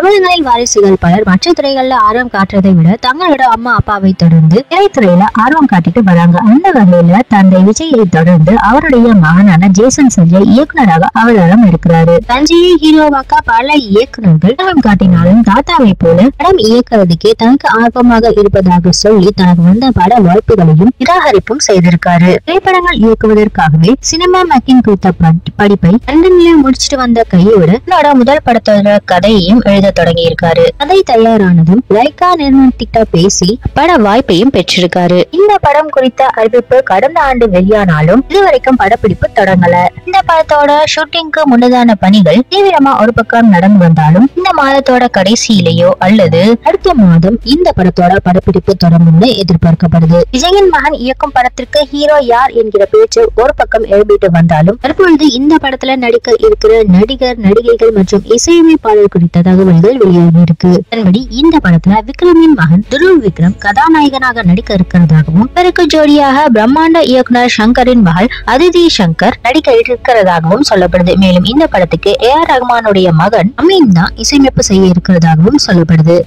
பிரபலங்களின் வாரிசுகள் பலர் மற்ற துறைகள்ல ஆர்வம் காட்டுறதை விட தங்களோட அம்மா அப்பாவை தொடர்ந்து திரைத்துறையில ஆர்வம் காட்டிட்டு வராங்க. அந்த வகையில தந்தை விஜயை தொடர்ந்து அவருடைய மகனான ஜேசன் சஞ்சய் இயக்குனராக அவதாரம் எடுக்கிறாரு. சஞ்சயை ஹீரோவாக்க பல இயக்குனர்கள் ஆர்வம் காட்டினாலும் தாத்தாவை போல படம் இயக்குறதுக்கே தனக்கு ஆர்வமாக இருப்பதாக சொல்லி தனக்கு வந்த பட வாய்ப்புகளையும் நிராகரிப்பும் செய்திருக்காரு. திரைப்படங்கள் இயக்குவதற்காகவே சினிமா மேக்கிங் குறித்த படிப்பை லண்டன்ல முடிச்சிட்டு வந்த கையோடு தன்னோட முதல் படத்தோட கதையையும் எழுத தொடங்கி இருக்காரு. கதை தயாரானதும் லைகா நிறுவனத்திட்ட பேசி பட வாய்ப்பையும் பெற்றிருக்காரு. இந்த படம் குறித்த அறிவிப்பு கடந்த ஆண்டு வெளியானாலும் இதுவரைக்கும் படப்பிடிப்பு தொடங்கல. இந்த படத்தோட ஷூட்டிங்க்கு முன்னதான பணிகள் தீவிரமா ஒரு பக்கம் நடந்து வந்தாலும் இந்த மாதத்தோட கடைசியிலேயோ அல்லது அடுத்த மாதம் இந்த படத்தோட படப்பிடிப்பு தொடங்கும்னு எதிர்பார்க்கப்படுது. விஜயின் மகன் இயக்கும் படத்திற்கு ஹீரோ யார் என்கிற பேச்சு ஒரு பக்கம் எழுப்பிட்டு வந்தாலும் தற்பொழுது இந்த படத்துல நடிக்க இருக்கிற நடிகர் நடிகைகள் மற்றும் இசையமைப்பாளர் குறித்த தகவல்கள் வெளியாகி இருக்கு. அதன்படி இந்த படத்துல விக்ரமின் மகன் துருவ் விக்ரம் கதாநாயகனாக நடிக்க இருக்கிறதாகவும் இவருக்கு ஜோடியாக பிரம்மாண்ட இயக்குனர் சங்கரின் மகள் அதிதி சங்கர் நடிக்க இருக்கிறதாகவும் சொல்லப்படுது. மேலும் இந்த படத்துக்கு AR ரஹ்மானுடைய மகன் அமீன் தான் இசையமைப்பு செய்ய இருக்கிறதாகவும் சொல்லப்படுது.